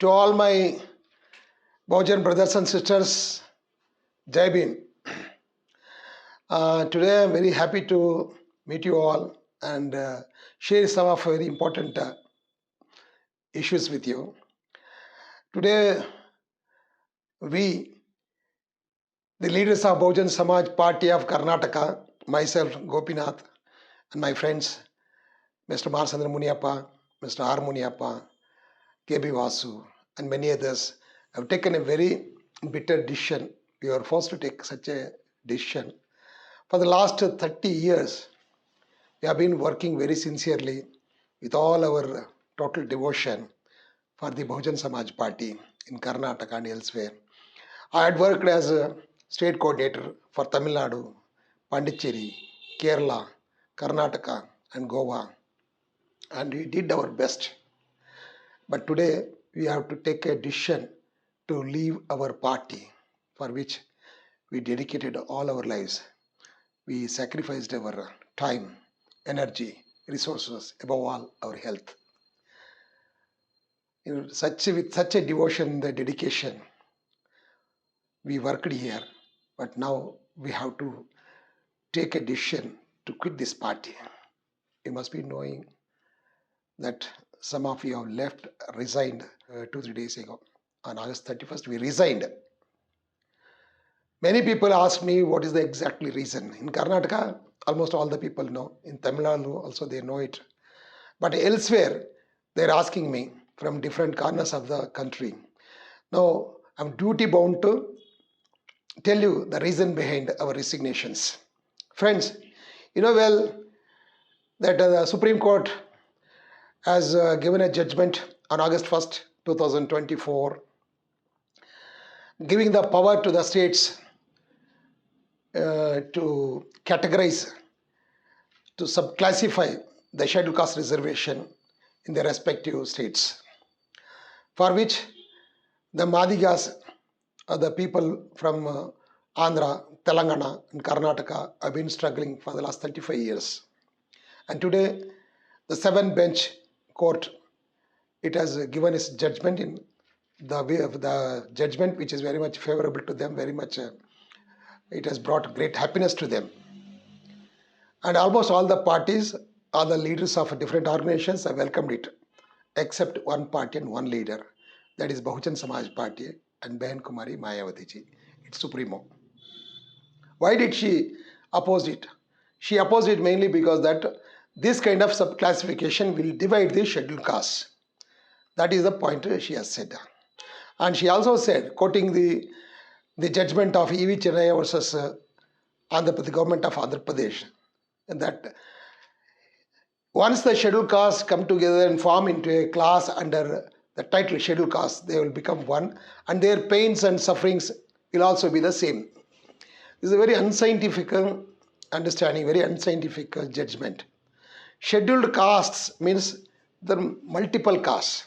To all my Bahujan brothers and sisters, Jai Bhim. Today I'm very happy to meet you all and share some of very important issues with you. Today, we, the leaders of Bahujan Samaj Party of Karnataka, myself, Gopinath, and my friends, Mr. Marsandra Muniappa, Mr. R. Muniappa, KB Vasu, and many others, have taken a very bitter decision. We were forced to take such a decision. For the last 30 years, we have been working very sincerely with all our total devotion for the Bahujan Samaj Party in Karnataka and elsewhere. I had worked as a state coordinator for Tamil Nadu, Pondicherry, Kerala, Karnataka, and Goa, and we did our best. But today, we have to take a decision to leave our party, for which we dedicated all our lives. We sacrificed our time, energy, resources, above all, our health. With such a devotion, the dedication, we worked here, but now we have to take a decision to quit this party. You must be knowing that some of you have resigned 2-3 days ago. On August 31st, we resigned. Many people ask me what is the exactly reason. In Karnataka, almost all the people know. In Tamil Nadu also they know it. But elsewhere, they're asking me from different corners of the country. Now, I'm duty bound to tell you the reason behind our resignations. Friends, you know well that the Supreme Court has given a judgment on August 1st, 2024, giving the power to the states to categorize, to subclassify the scheduled caste reservation in their respective states, for which the Madigas, the people from Andhra, Telangana, and Karnataka have been struggling for the last 35 years. And today, the 7-bench court, it has given its judgment in the way of the judgment, which is very much favorable to them, very much it has brought great happiness to them. And almost all the parties, all the leaders of different organizations have welcomed it, except one party and one leader, that is Bahujan Samaj Party and Behan Kumari Mayawati ji, its supremo. Why did she oppose it? She opposed it mainly because that this kind of subclassification will divide the scheduled castes. That is the point she has said. And she also said, quoting the judgment of E.V. Chennaiah versus the government of Andhra Pradesh, that once the scheduled castes come together and form into a class under the title scheduled caste, they will become one, and their pains and sufferings will also be the same. This is a very unscientific understanding, very unscientific judgment. Scheduled castes means the multiple castes.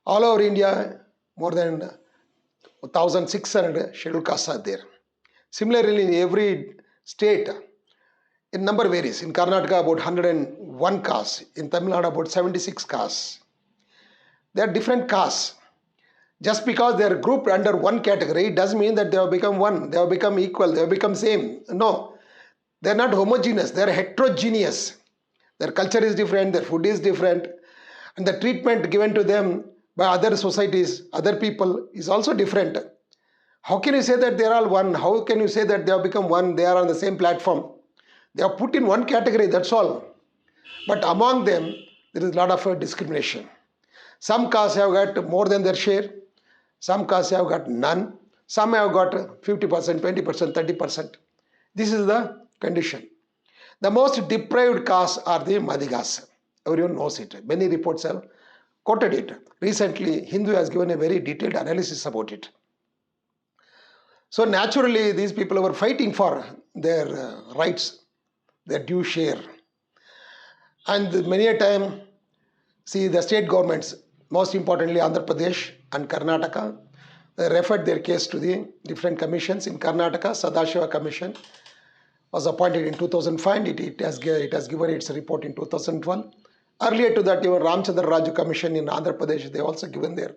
All over India, more than 1,600 scheduled castes are there. Similarly, in every state, in number varies. In Karnataka, about 101 castes. In Tamil Nadu, about 76 castes. They are different castes. Just because they are grouped under one category, it doesn't mean that they have become one. They have become equal. They have become same. No. They are not homogeneous. They are heterogeneous. Their culture is different. Their food is different. And the treatment given to them by other societies, other people is also different. How can you say that they are all one? How can you say that they have become one? They are on the same platform. They are put in one category, that's all. But among them, there is a lot of discrimination. Some castes have got more than their share. Some castes have got none. Some have got 50%, 20%, 30%. This is the condition. The most deprived castes are the Madigas. Everyone knows it. Many reports have quoted it. Recently, Hindu has given a very detailed analysis about it. So naturally, these people were fighting for their rights, their due share. And many a time, see the state governments, most importantly Andhra Pradesh and Karnataka, they referred their case to the different commissions. In Karnataka, Sadashiva Commission was appointed in 2005. It has given its report in 2012. Earlier to that, even Ramchandra Raju Commission in Andhra Pradesh, they also given their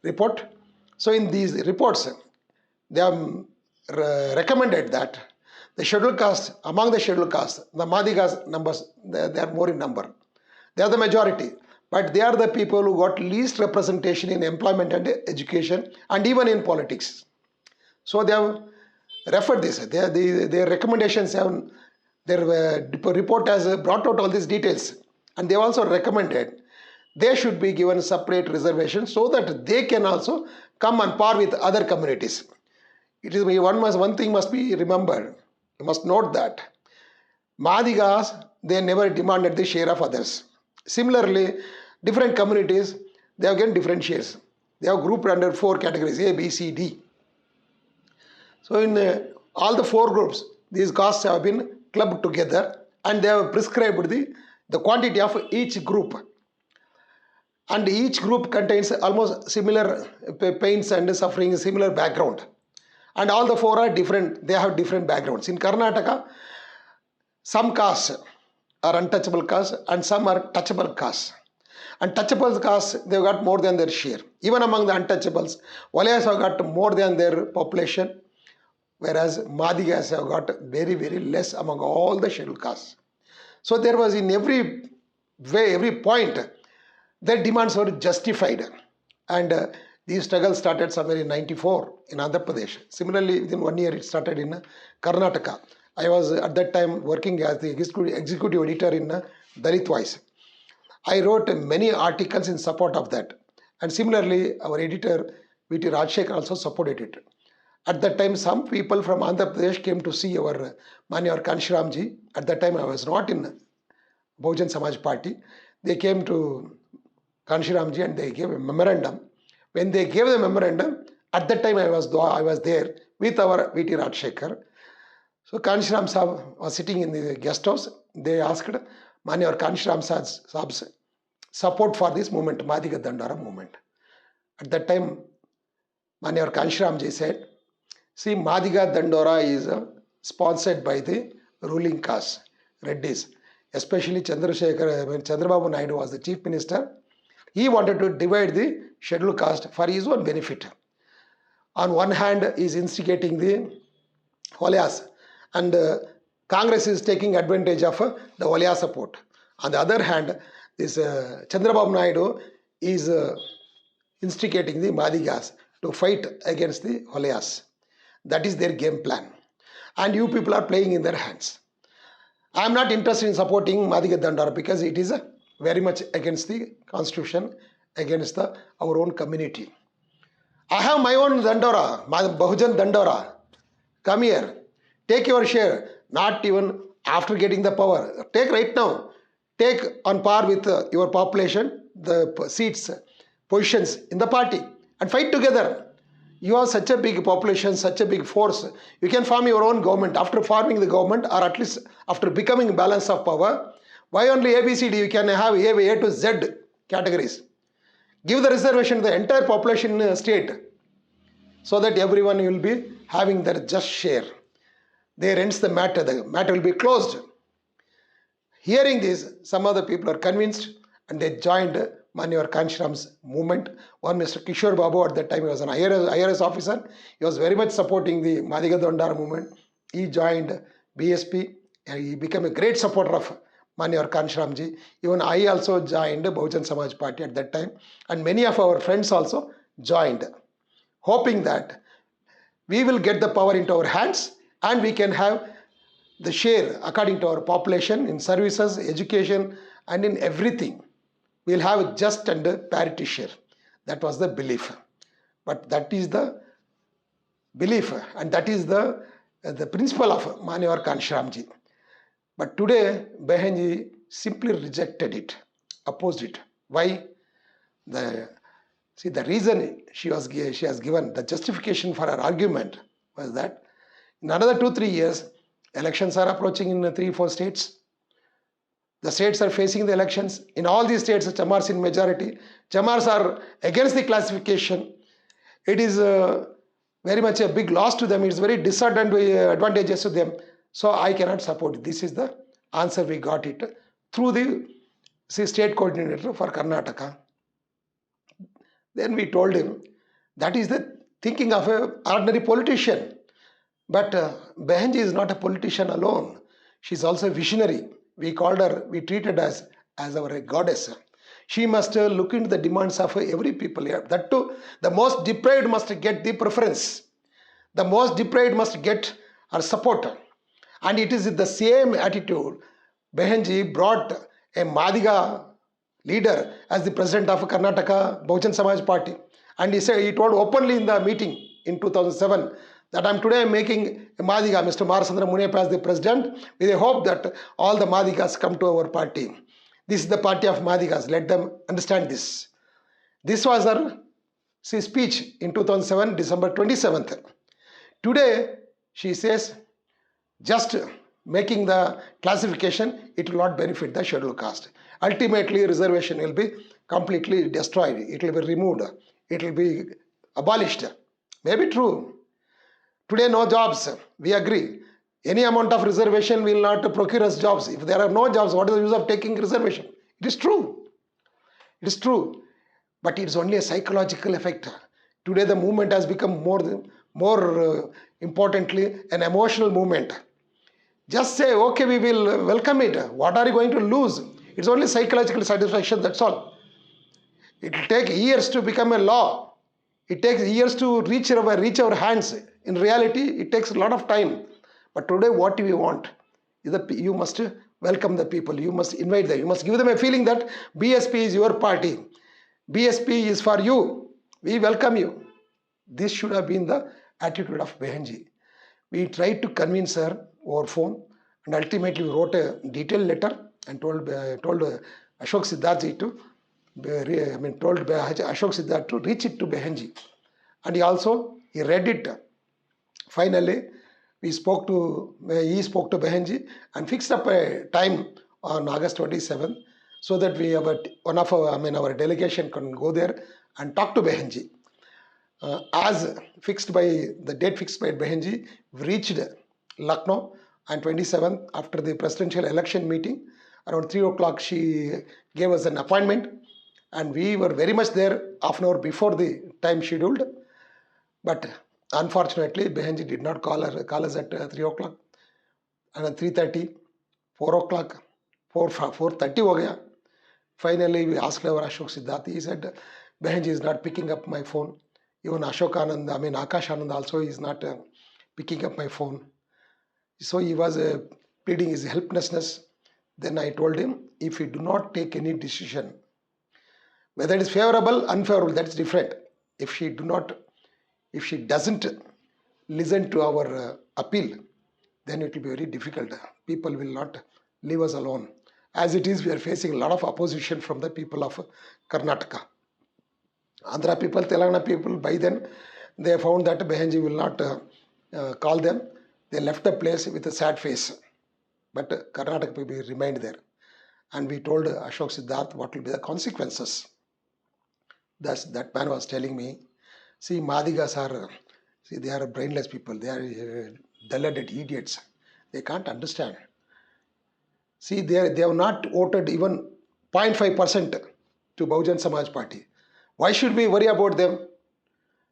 report. So in these reports, they have recommended that the scheduled caste, among the scheduled castes, the Madigas numbers, they are more in number. They are the majority, but they are the people who got least representation in employment and education and even in politics. So they have referred this. Their recommendations have, their report has brought out all these details, and they also recommended they should be given separate reservation so that they can also come on par with other communities. It is one thing must be remembered. You must note that Madigas, they never demanded the share of others. Similarly, different communities, they have given different shares. They have grouped under 4 categories, A, B, C, D. So in all the 4 groups, these castes have been clubbed together and they have prescribed the quantity of each group. And each group contains almost similar pains and suffering, similar background. And all the 4 are different, they have different backgrounds. In Karnataka, some castes are untouchable castes and some are touchable castes. Untouchable castes, they've got more than their share. Even among the untouchables, Walayas have got more than their population, whereas Madigas have got very, very less among all the scheduled castes. So there was in every way, every point, their demands were justified. And these struggles started somewhere in 94 in Andhra Pradesh. Similarly, within 1 year, it started in Karnataka. I was at that time working as the executive editor in Dalit Voice. I wrote many articles in support of that. And similarly, our editor, V.T. Rajshekhar, also supported it. At that time, some people from Andhra Pradesh came to see our Manyar Kanshiramji. At that time, I was not in Bahujan Samaj Party. They came to Kanshiramji and they gave a memorandum. When they gave the memorandum, at that time I was there with our V.T. Rajshekhar. So Kanshiram Sahab was sitting in the guest house. They asked Manyar Kanshiram Sahab's support for this movement, Madiga Dandara movement. At that time, Manyar Kanshiramji said, see, Madiga Dandora is sponsored by the ruling caste, Reddis. Especially Chandrasekhar, when Chandrababu Naidu was the chief minister, he wanted to divide the scheduled caste for his own benefit. On one hand, he is instigating the Walayas, and Congress is taking advantage of the Walaya support. On the other hand, this Chandrababu Naidu is instigating the Madigas to fight against the Walayas. That is their game plan. And you people are playing in their hands. I am not interested in supporting Madiga Dandara because it is very much against the constitution, against our own community. I have my own Dandora, my Bahujan Dandora. Come here, take your share, not even after getting the power. Take right now. Take on par with your population, the seats, positions in the party and fight together. You have such a big population, such a big force. You can form your own government. After forming the government, or at least after becoming balance of power, why only ABCD? You can have A to Z categories. Give the reservation to the entire population state so that everyone will be having their just share. There ends the matter will be closed. Hearing this, some other people are convinced and they joined Manyar Kanshiram's movement. One Mr. Kishore Babu, at that time he was an IRS officer. He was very much supporting the Madiga Dandara movement. He joined BSP and he became a great supporter of Manyar Kanshiramji. Even I also joined Bahujan Samaj Party at that time. And many of our friends also joined, hoping that we will get the power into our hands and we can have the share according to our population in services, education and in everything. We will have a just and a parity share. That was the belief. But that is the belief and that is the principle of Manyar Kanshiramji. But today, Behenji simply rejected it, opposed it. Why? The reason she has given, the justification for her argument was that in another 2-3 years, elections are approaching in 3-4 states. The states are facing the elections. In all these states, the Chamars in majority. Chamars are against the classification. It is very much a big loss to them. It's very disadvantageous to them. So I cannot support it. This is the answer we got it through the state coordinator for Karnataka. Then we told him that is the thinking of an ordinary politician. But Behenji is not a politician alone. She's also a visionary. We called her, we treated her as our goddess. She must look into the demands of every people here. That too, the most deprived must get the preference. The most deprived must get our support. And it is the same attitude. Behenji brought a Madiga leader as the president of Karnataka Bahujan Samaj Party. And he said, he told openly in the meeting in 2007 that today I'm making a Madiga, Mr. Marasandra Munepa as the president, with a hope that all the Madigas come to our party. This is the party of Madigas. Let them understand this. This was her speech in 2007, December 27th. Today, she says, just making the classification, it will not benefit the scheduled caste. Ultimately, reservation will be completely destroyed. It will be removed. It will be abolished. Maybe true. Today, no jobs. We agree. Any amount of reservation will not procure us jobs. If there are no jobs, what is the use of taking reservation? It is true. It is true. But it is only a psychological effect. Today, the movement has become more importantly, an emotional movement. Just say, okay, we will welcome it. What are you going to lose? It's only psychological satisfaction, that's all. It will take years to become a law. It takes years to reach our hands. In reality, it takes a lot of time. But today, what do we want? Is that you must welcome the people. You must invite them. You must give them a feeling that BSP is your party. BSP is for you. We welcome you. This should have been the attitude of Behenji. We tried to convince her over phone, and ultimately we wrote a detailed letter and told Ashok Siddharth to reach it to Behenji, and he read it. Finally, he spoke to Behenji and fixed up a time on August 27th so that our delegation can go there and talk to Behenji. As fixed by the date fixed by Behenji, we reached Lucknow on 27th after the presidential election meeting. Around 3 o'clock, she gave us an appointment, and we were very much there half an hour before the time scheduled. But unfortunately, Behenji did not call us at 3 o'clock. And at 3:30, 4 o'clock, 4:30 ho gaya. Finally, we asked our Ashok Siddharth. He said, Behenji is not picking up my phone. Even Ashok Anand, Akash Anand also is not picking up my phone. So he was pleading his helplessness. Then I told him, if you do not take any decision, whether it is favorable, unfavorable, that's different. If she doesn't listen to our appeal, then it will be very difficult. People will not leave us alone. As it is, we are facing a lot of opposition from the people of Karnataka. Andhra people, Telangana people, by then, they found that Behenji will not call them. They left the place with a sad face. But Karnataka people remained there. And we told Ashok Siddharth what will be the consequences. Thus, that man was telling me, see, Madigas they are brainless people. They are dull-headed idiots. They can't understand. See, they have not voted even 0.5% to Bahujan Samaj Party. Why should we worry about them?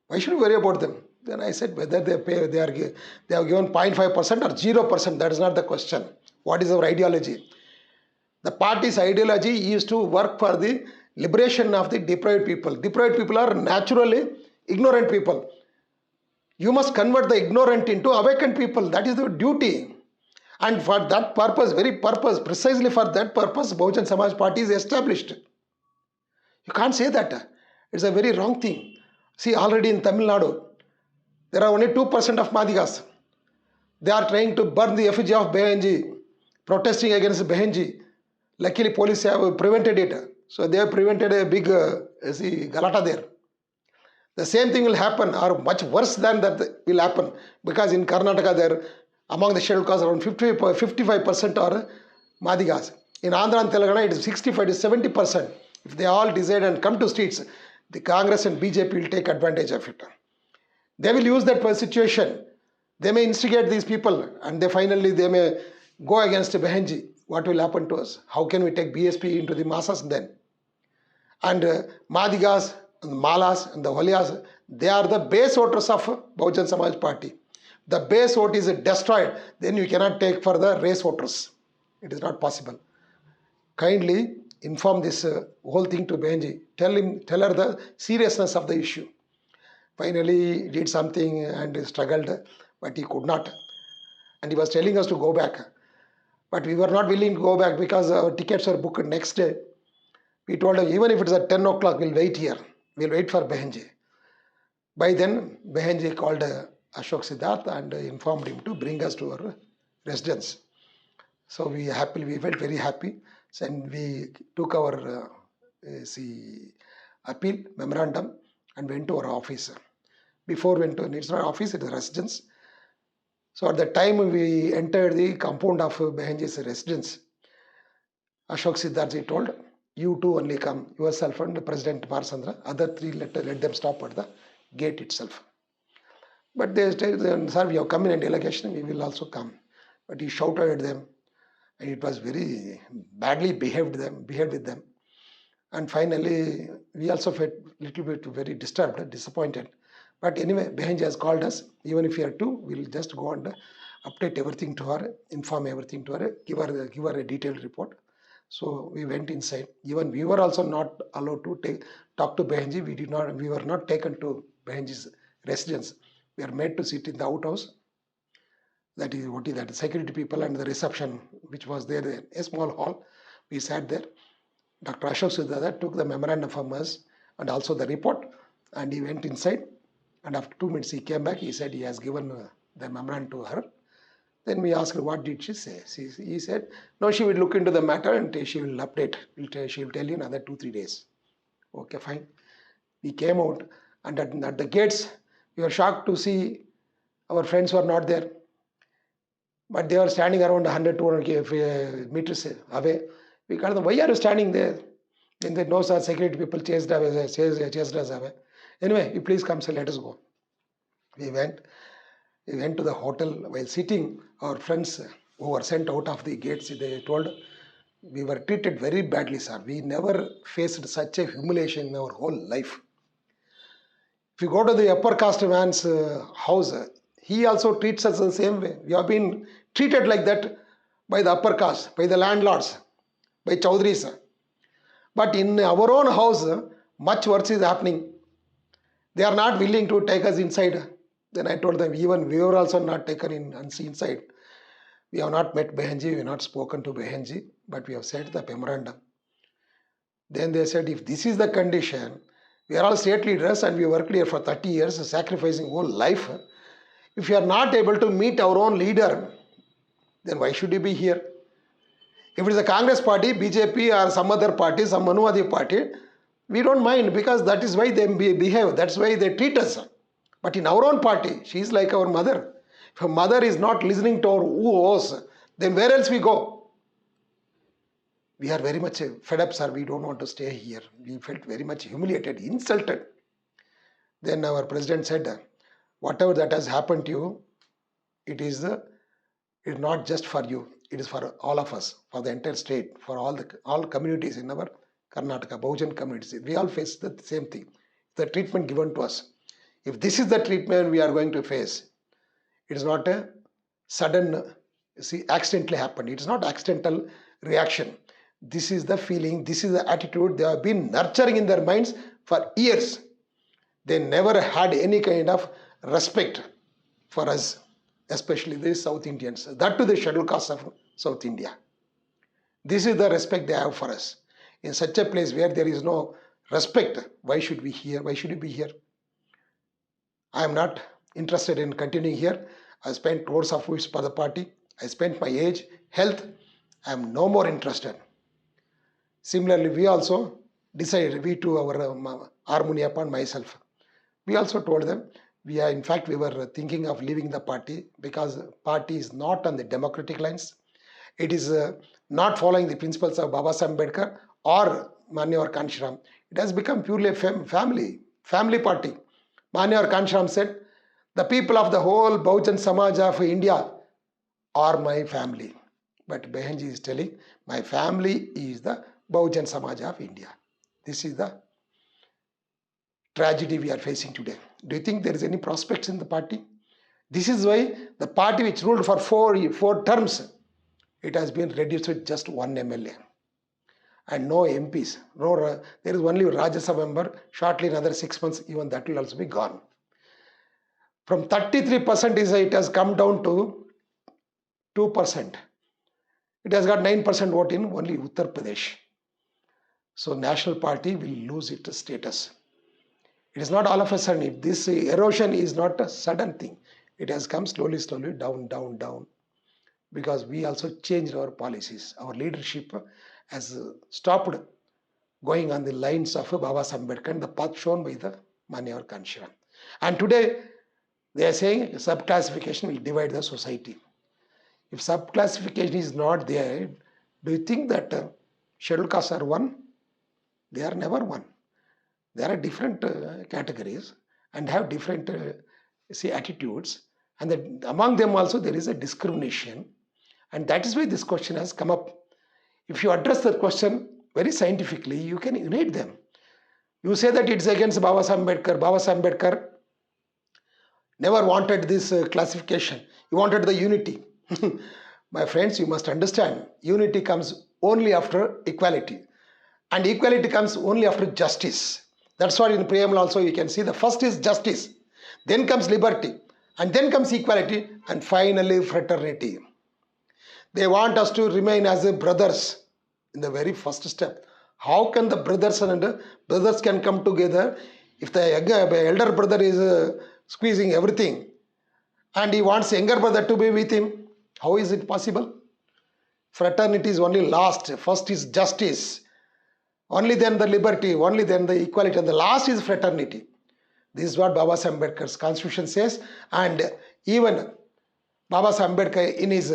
Why should we worry about them? Then I said, whether they have given 0.5% or 0%, that is not the question. What is our ideology? The party's ideology is to work for the liberation of the deprived people. Deprived people are naturally ignorant people. You must convert the ignorant into awakened people. That is the duty. And for that purpose, precisely for that purpose, Bahujan Samaj Party is established. You can't say that. It's a very wrong thing. See, already in Tamil Nadu, there are only 2% of Madigas. They are trying to burn the effigy of Behenji, protesting against Behenji. Luckily, police have prevented it. So they have prevented a big galata there. The same thing will happen, or much worse than that will happen, because in Karnataka, there among the scheduled castes, around 55% are Madigas. In Andhra and Telangana, it is 65 to 70%. If they all decide and come to streets, the Congress and BJP will take advantage of it. They will use that situation. They may instigate these people, and they may go against Behenji. what will happen to us? How can we take BSP into the masses then? And Madigas, and Malas, and the Holias, they are the base voters of Bahujan Samaj Party. The base vote is destroyed, then you cannot take for the race voters. It is not possible. Kindly inform this whole thing to Behenji. Tell her the seriousness of the issue. Finally, he did something and struggled, but he could not. And he was telling us to go back. But we were not willing to go back because our tickets were booked next day. We told him, even if it is at 10 o'clock, we'll wait here. We'll wait for Behenji. By then, Behenji called Ashok Siddharth and informed him to bring us to our residence. So we felt very happy. And we took our appeal memorandum and went to our office. Before went to, it's not office, it is residence. So at the time we entered the compound of Behenji's residence, Ashok Siddharth told, you two only come, yourself and President Marsandra, other three let them stop at the gate itself. But they said, sir, we have come in a delegation, we will also come. But he shouted at them, and it was very badly behaved with them. And finally, we also felt a little bit very disturbed, disappointed. But anyway, Behenji has called us. Even if we are two, we'll just go and update everything to her, inform everything to her, give her a detailed report. So we went inside. Even we were also not allowed to talk to Behenji. We were not taken to Behenji's residence. We are made to sit in the outhouse. That is what is that? Security people and the reception, which was there, a small hall. We sat there. Dr. Ashok Siddharth took the memorandum from us and also the report, and he went inside. And after 2 minutes, he came back. He said he has given the memorandum to her. Then we asked her, what did she say? He said, no, she will look into the matter and she will update. She will tell you in another 2-3 days. Okay, fine. We came out, and at the gates, we were shocked to see our friends were not there. But they were standing around 100-200 meters away. We called them, why are you standing there? Then they know, sir, security people chased us away. Anyway, you please come, sir, let us go. We went to the hotel. While sitting, our friends who were sent out of the gates, they told, we were treated very badly, sir. We never faced such a humiliation in our whole life. If you go to the upper caste man's house, he also treats us the same way. We have been treated like that by the upper caste, by the landlords, by Chaudhrys. But in our own house, much worse is happening. They are not willing to take us inside. Then I told them, even we were also not taken inside. We have not met Behenji, we have not spoken to Behenji, but we have sent the memorandum. Then they said, if this is the condition, we are all state leaders and we worked here for 30 years, sacrificing whole life. If you are not able to meet our own leader, then why should you be here? If it is a Congress party, BJP or some other party, some Manuwadi party, we don't mind, because that is why they behave, that's why they treat us. But in our own party, she is like our mother. If a mother is not listening to our woes, then where else we go? We are very much fed up, sir. We don't want to stay here. We felt very much humiliated, insulted. Then our president said, whatever that has happened to you, it is not just for you. It is for all of us, for the entire state, for all communities in our Karnataka, Bahujan communities. We all face the same thing. The treatment given to us. If this is the treatment we are going to face, it is not a sudden, accidentally happened. It is not accidental reaction. This is the feeling, this is the attitude they have been nurturing in their minds for years. They never had any kind of respect for us, especially the South Indians. That to the scheduled castes of South India. This is the respect they have for us. In such a place where there is no respect, why should we here? Why should we be here? I am not interested in continuing here. I spent crores of weeks for the party. I spent my age, health. I am no more interested. Similarly, we also decided, we too, our Armuniappa and myself, we also told them, we were thinking of leaving the party because the party is not on the democratic lines. It is not following the principles of Babasaheb Ambedkar or Manyawar Kanshiram. It has become purely a family party. Manyawar Kanshiram said, the people of the whole Bahujan Samaj of India are my family. But Behenji is telling, my family is the Bahujan Samaj of India. This is the tragedy we are facing today. Do you think there is any prospects in the party? This is why the party which ruled for four terms, it has been reduced to just one MLA. And no MPs. There is only Rajya Sabha member. Shortly, in another 6 months, even that will also be gone. From 33%, it has come down to 2%. It has got 9% vote in only Uttar Pradesh. So National Party will lose its status. It is not all of a sudden. If this erosion is not a sudden thing, it has come slowly, down. Because we also changed our policies. Our leadership has stopped going on the lines of Baba Ambedkar and the path shown by the Manya Kanshiram. And today, they are saying subclassification will divide the society. If subclassification is not there, do you think that scheduled castes are one? They are never one. There are different categories and have different attitudes, and that among them also there is a discrimination, and that is why this question has come up. If you address the question very scientifically, you can unite them. You say that it's against Baba Ambedkar. Baba Ambedkar never wanted this classification. He wanted the unity. My friends, you must understand, unity comes only after equality, and equality comes only after justice. That's why in preamble also you can see the first is justice, then comes liberty, and then comes equality, and finally fraternity. They want us to remain as brothers in the very first step. How can the brothers and brothers can come together if the elder brother is squeezing everything and he wants younger brother to be with him? How is it possible? Fraternity is only last. First is justice. Only then the liberty, only then the equality, and the last is fraternity. This is what Baba Ambedkar's constitution says, and even Baba Ambedkar in his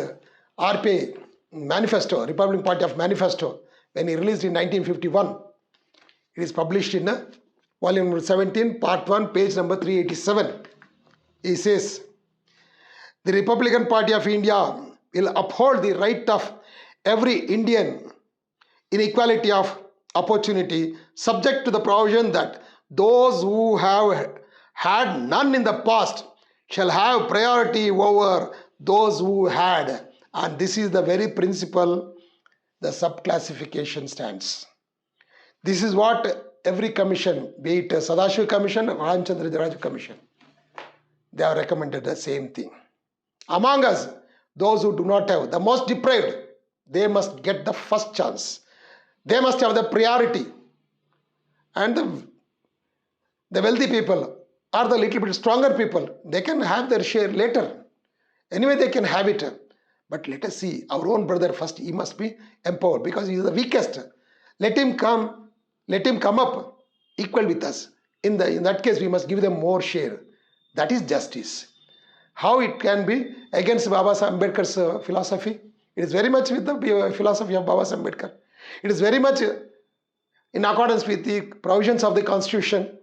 RPI manifesto, Republican Party of Manifesto, when he released in 1951, it is published in volume number 17, part 1, page number 387. He says, the Republican Party of India will uphold the right of every Indian in equality of opportunity, subject to the provision that those who have had none in the past shall have priority over those who had. And this is the very principle the subclassification stands. This is what every commission, be it Sadashiva Commission or Ramchandra Raju Commission, they have recommended the same thing. Among us, those who do not have, the most deprived, they must get the first chance. They must have the priority. And the wealthy people or the little bit stronger people, they can have their share later. Anyway, they can have it. But let us see, our own brother first, he must be empowered because he is the weakest. Let him come up equal with us. In that case, we must give them more share. That is justice. How it can be against Baba Ambedkar's philosophy? It is very much with the philosophy of Baba Ambedkar. It is very much in accordance with the provisions of the Constitution.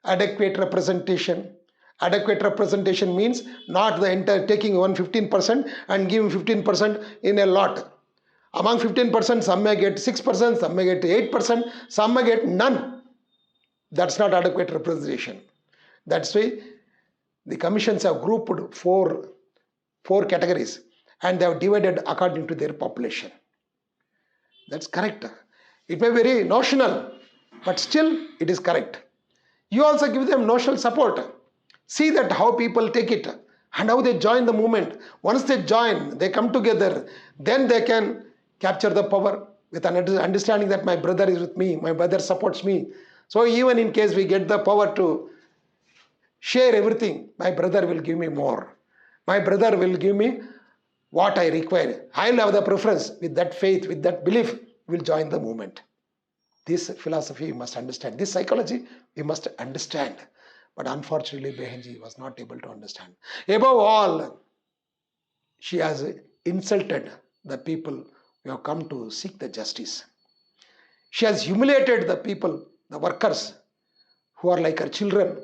Adequate representation. Adequate representation means not the entire taking 15% and giving 15% in a lot. Among 15%, some may get 6%, some may get 8%, some may get none. That's not adequate representation. That's why the commissions have grouped four categories and they have divided according to their population. That's correct. It may be very notional, but still it is correct. You also give them notional support. See that how people take it and how they join the movement. Once they join, they come together, then they can capture the power with an understanding that my brother is with me, my brother supports me. So even in case we get the power to share everything, my brother will give me more. My brother will give me what I require. I'll have the preference. With that faith, with that belief, we'll join the movement. This philosophy we must understand. This psychology we must understand. But unfortunately, Behenji was not able to understand. Above all, she has insulted the people who have come to seek the justice. She has humiliated the people, the workers, who are like her children,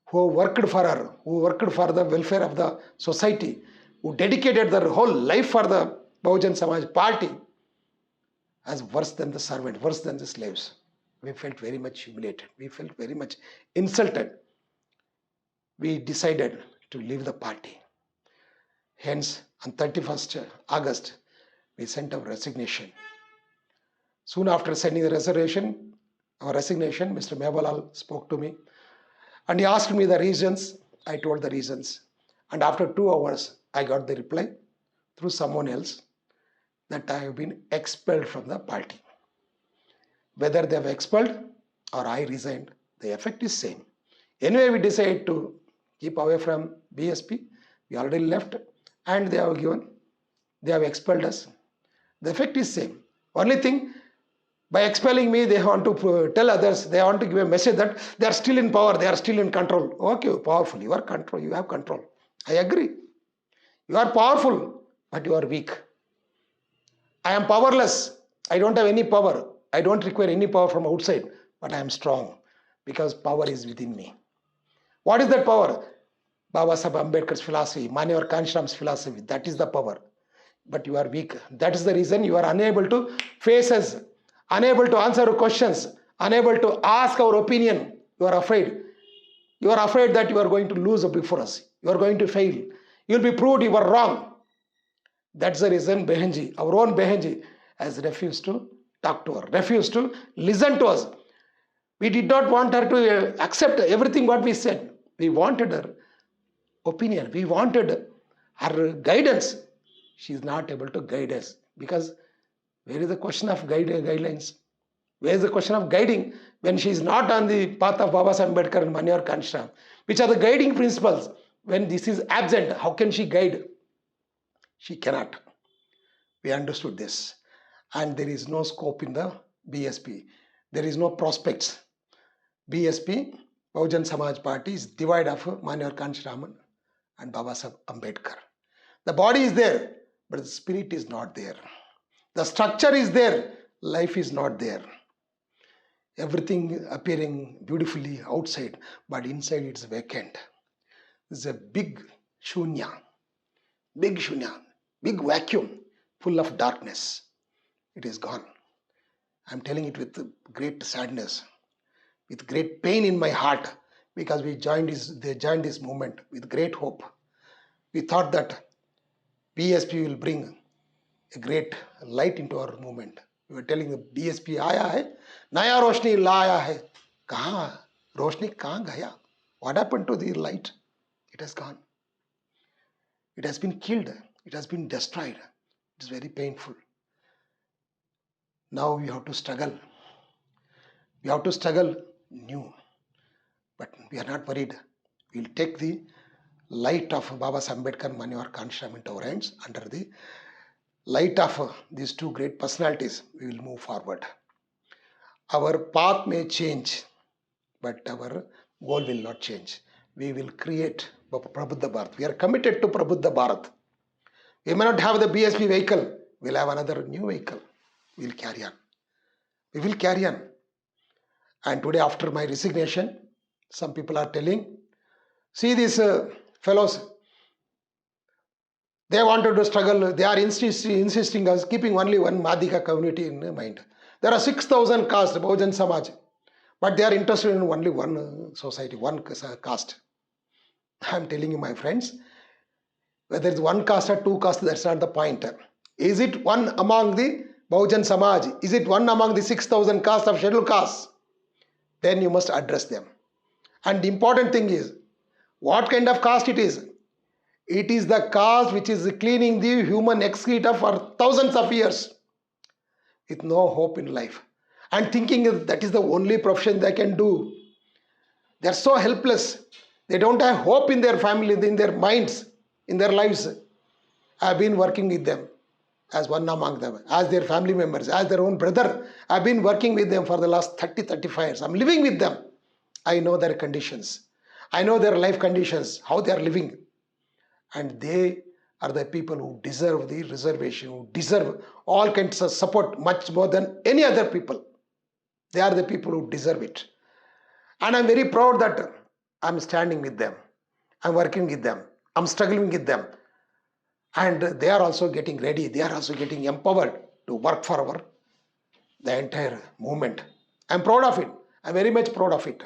who worked for her, who worked for the welfare of the society, who dedicated their whole life for the Bahujan Samaj Party as worse than the servant, worse than the slaves. We felt very much humiliated. We felt very much insulted. We decided to leave the party. Hence, on 31st August, we sent our resignation. Soon after sending the our resignation, Mr. Mehbalal spoke to me and he asked me the reasons. I told the reasons. And after 2 hours, I got the reply through someone else that I have been expelled from the party. Whether they have expelled or I resigned, the effect is same. Anyway, we decided to keep away from BSP. We already left and they have expelled us. The effect is same. Only thing, by expelling me, they want to tell others, they want to give a message that they are still in power, they are still in control. Okay, powerful, you are control, you have control. I agree. You are powerful, but you are weak. I am powerless. I don't have any power. I don't require any power from outside, but I am strong because power is within me. What is that power? Baba Saheb Ambedkar's philosophy, Manohar Kanshram's philosophy, that is the power. But you are weak. That is the reason you are unable to face us, unable to answer our questions, unable to ask our opinion. You are afraid. You are afraid that you are going to lose before us. You are going to fail. You will be proved you are wrong. That's the reason Behenji, our own Behenji, has refused to talk to her, refused to listen to us. We did not want her to accept everything what we said. We wanted her opinion. We wanted her guidance. She is not able to guide us because where is the question of guidelines? Where is the question of guiding when she is not on the path of Baba Saheb Ambedkar and Manohar Kanshram? Which are the guiding principles? When this is absent, how can she guide? She cannot. We understood this. And there is no scope in the BSP. There is no prospects. BSP, Bahujan Samaj Party, is divide of Manohar Kanshram and Baba Saheb Ambedkar. The body is there, but the spirit is not there. The structure is there, life is not there. Everything appearing beautifully outside, but inside it's vacant. It's a big shunya, big vacuum, full of darkness. It is gone. I'm telling it with great sadness, with great pain in my heart, because they joined this movement with great hope. We thought that BSP will bring a great light into our movement. We were telling the BSP आया है, नया रोशनी लाया है. कहाँ रोशनी कहाँ गया? What happened to the light? It has gone. It has been killed. It has been destroyed. It is very painful. Now we have to struggle. We have to struggle new. But we are not worried. We will take the light of Baba Saheb Ambedkar, Manohar Kanshram into our hands. Under the light of these two great personalities, we will move forward. Our path may change, but our goal will not change. We will create Prabuddha Bharat. We are committed to Prabuddha Bharat. We may not have the BSP vehicle. We will have another new vehicle. We will carry on. We will carry on. And today, after my resignation, some people are telling, see these fellows, they wanted to struggle. They are insisting us keeping only one Madhika community in mind. There are 6,000 castes, Bahujan Samaj, but they are interested in only one society, one caste. I am telling you, my friends, whether it's one caste or two castes, that's not the point. Is it one among the Bahujan Samaj? Is it one among the 6,000 castes of scheduled castes? Then you must address them. And the important thing is, what kind of caste it is? It is the caste which is cleaning the human excreta for thousands of years with no hope in life and thinking that is the only profession they can do. They are so helpless. They don't have hope in their family, in their minds, in their lives. I have been working with them as one among them, as their family members, as their own brother. I have been working with them for the last 30-35 years. I'm living with them. I know their conditions. I know their life conditions, how they are living. And they are the people who deserve the reservation, who deserve all kinds of support much more than any other people. They are the people who deserve it. And I'm very proud that I'm standing with them. I'm working with them. I'm struggling with them. And they are also getting ready. They are also getting empowered to work for the entire movement. I'm proud of it. I'm very much proud of it.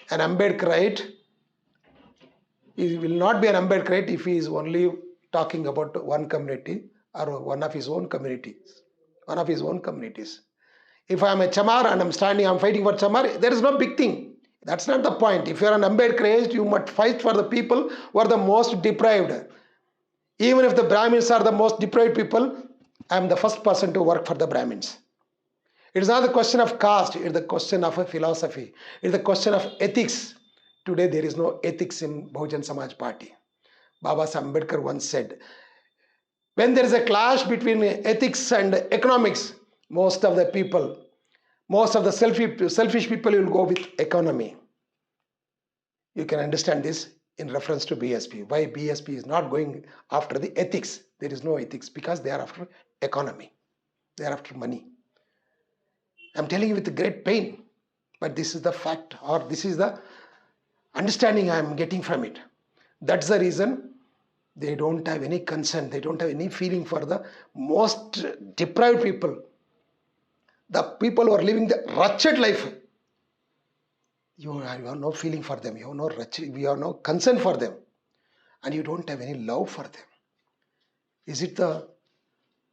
An Ambedkarite, he will not be an Ambedkarite if he is only talking about one community or one of his own communities. One of his own communities. If I am a Chamar and I'm fighting for Chamar, there is no big thing. That's not the point. If you are an Ambedkarite, you must fight for the people who are the most deprived. Even if the Brahmins are the most deprived people, I am the first person to work for the Brahmins. It is not the question of caste, it is the question of a philosophy. It is the question of ethics. Today there is no ethics in Bahujan Samaj Party. Baba Saheb Ambedkar once said, when there is a clash between ethics and economics, most of the selfish people will go with economy. You can understand this in reference to BSP. Why BSP is not going after the ethics? There is no ethics because they are after economy. They are after money. I'm telling you with great pain, but this is the fact, or this is the understanding I'm getting from it. That's the reason they don't have any concern, they don't have any feeling for the most deprived people, the people who are living the wretched life. You have no feeling for them, you have no concern for them, and you don't have any love for them. Is it the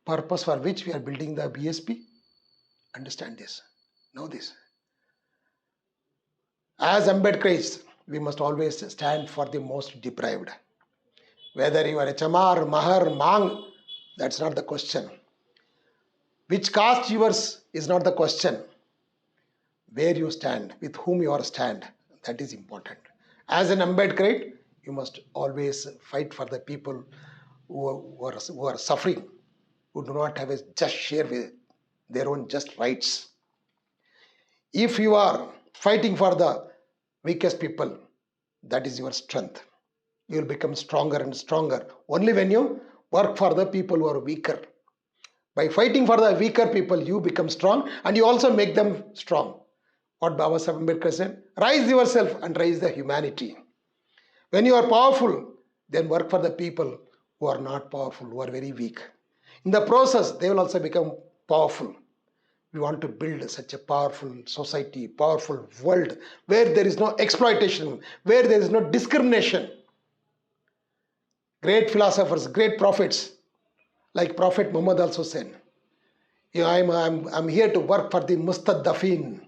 purpose for which we are building the BSP? Understand this, know this. As Ambedkarites, we must always stand for the most deprived. Whether you are a Chamar, Mahar, Mang, that's not the question. Which caste yours is not the question. Where you stand, with whom you are stand, that is important. As an Ambedkarite, you must always fight for the people who are suffering, who do not have a just share with their own just rights. If you are fighting for the weakest people, that is your strength. You will become stronger and stronger only when you work for the people who are weaker. By fighting for the weaker people, you become strong and you also make them strong. What Baba Saheb Ambedkar said, rise yourself and rise the humanity. When you are powerful, then work for the people who are not powerful, who are very weak. In the process, they will also become powerful. We want to build such a powerful society, powerful world, where there is no exploitation, where there is no discrimination. Great philosophers, great prophets, like Prophet Muhammad also said, I'm here to work for the Mustadafin.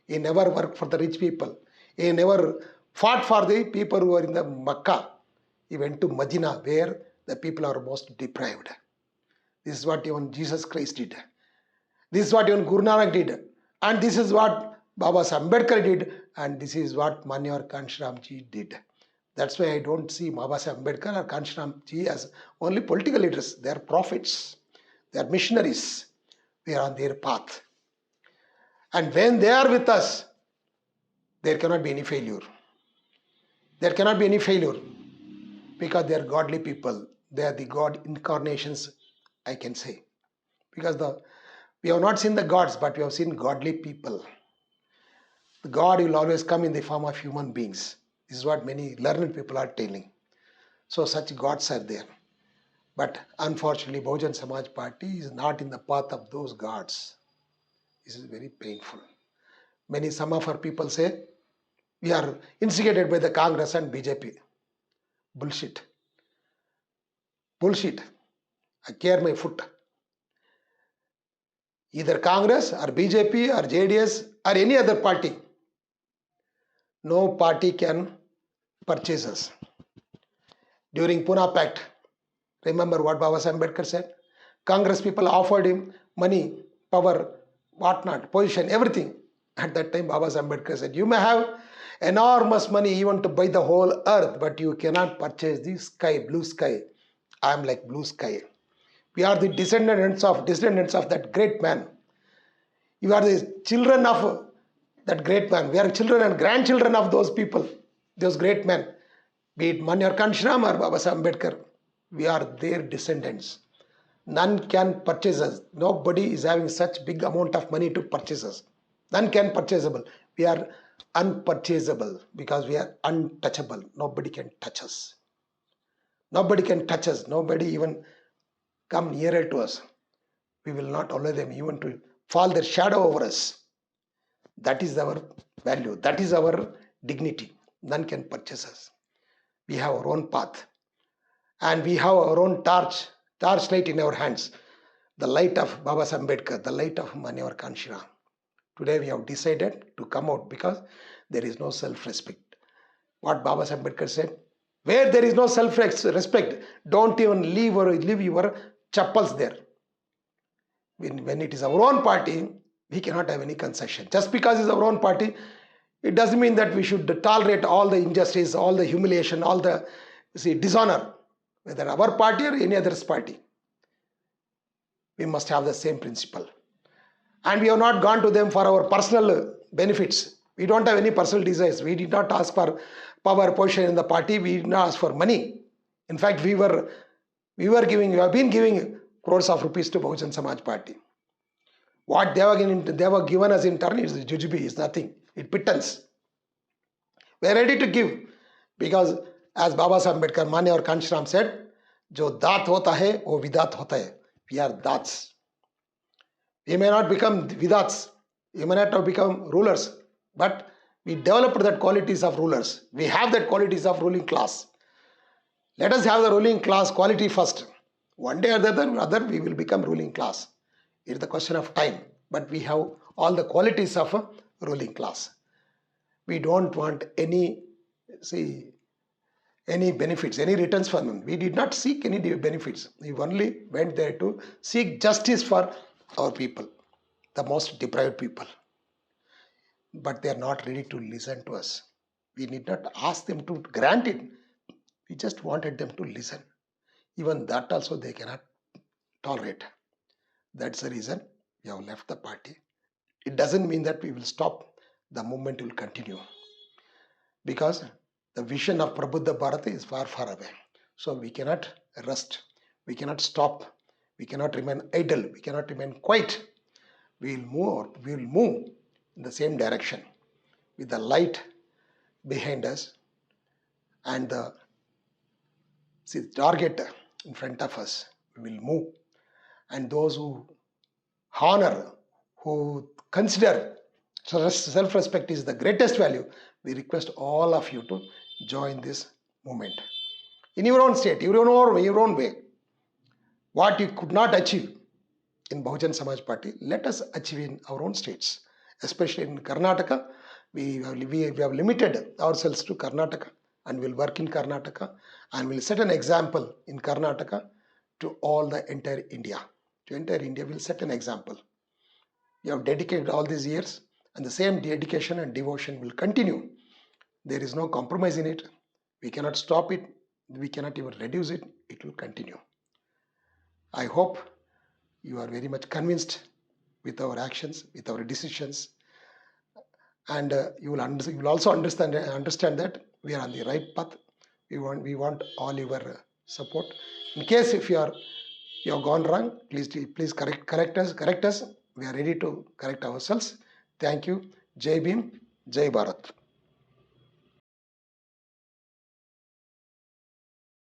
He never worked for the rich people. He never fought for the people who are in the Makkah. He went to Medina, where the people are most deprived. This is what even Jesus Christ did. This is what even Guru Nanak did. And this is what Baba Saheb Ambedkar did. And this is what Manyar Ghanshyam ji did. That's why I don't see Baba Saheb Ambedkar or Ghanshyam ji as only political leaders. They are prophets. They are missionaries. We are on their path. And when they are with us, there cannot be any failure. There cannot be any failure because they are godly people. They are the God incarnations, I can say. Because we have not seen the gods, but we have seen godly people. The God will always come in the form of human beings. This is what many learned people are telling. So such gods are there. But unfortunately, Bahujan Samaj Party is not in the path of those gods. This is very painful. Some of our people say, we are instigated by the Congress and BJP. Bullshit. Bullshit. I care my foot. Either Congress or BJP or JDS or any other party. No party can purchase us. During Pune Pact, remember what Baba Saheb Ambedkar said? Congress people offered him money, power, whatnot, position, everything. At that time, Baba Saheb Ambedkar said, you may have enormous money even to buy the whole earth, but you cannot purchase the sky, blue sky. I am like blue sky. We are the descendants of that great man. You are the children of that great man. We are children and grandchildren of those people, those great men. Be it Manyar Ghanshyam or Baba Saheb Ambedkar. We are their descendants. None can purchase us. Nobody is having such big amount of money to purchase us. None can purchasable. We are unpurchasable because we are untouchable. Nobody can touch us. Nobody can touch us. Nobody even come nearer to us. We will not allow them even to fall their shadow over us. That is our value. That is our dignity. None can purchase us. We have our own path. And we have our own torchlight in our hands. The light of Baba Ambedkar, the light of Manohar Kanchiram. Today we have decided to come out because there is no self-respect. What Baba Ambedkar said, where there is no self-respect, don't even leave your chappals there. When it is our own party, we cannot have any concession. Just because it's our own party, it doesn't mean that we should tolerate all the injustice, all the humiliation, all the dishonor, whether our party or any other's party. We must have the same principle. And we have not gone to them for our personal benefits. We don't have any personal desires. We did not ask for power, position in the party. We did not ask for money. In fact, we have been giving crores of rupees to Bahujan Samaj Party. What they were given us in turn is jujube, is nothing. It pittance. We are ready to give because as Baba Ambedkar, Manohar Kanchiram said, "Jo daat hota hai, wo vidat hota hai." We are dats. We may not become vidats. We may not become rulers, but we developed that qualities of rulers. We have that qualities of ruling class. Let us have the ruling class quality first. One day or the other, we will become ruling class. It is the question of time. But we have all the qualities of a ruling class. We don't want any benefits, any returns from them. We did not seek any benefits. We only went there to seek justice for our people, the most deprived people. But they are not ready to listen to us. We need not ask them to grant it. We just wanted them to listen. Even that also they cannot tolerate. That's the reason we have left the party. It doesn't mean that we will stop. The movement will continue. Because the vision of Prabuddha Bharat is far, far away. So we cannot rest. We cannot stop. We cannot remain idle. We cannot remain quiet. We will move in the same direction with the light behind us and the target in front of us. We will move. And those who honor, who consider self-respect is the greatest value, we request all of you to join this movement. In your own state, your own way, what you could not achieve in Bahujan Samaj Party, let us achieve in our own states. Especially in Karnataka, we have limited ourselves to Karnataka and will work in Karnataka and will set an example in Karnataka to all the entire India. To entire India, will set an example. You have dedicated all these years and the same dedication and devotion will continue. There is no compromise in it. We cannot stop it. We cannot even reduce it. It will continue. I hope you are very much convinced with our actions, with our decisions. And you will also understand that we are on the right path. We want all your support. In case if you have gone wrong, please correct us. We are ready to correct ourselves. Thank you. Jai Bhim, Jai Bharat.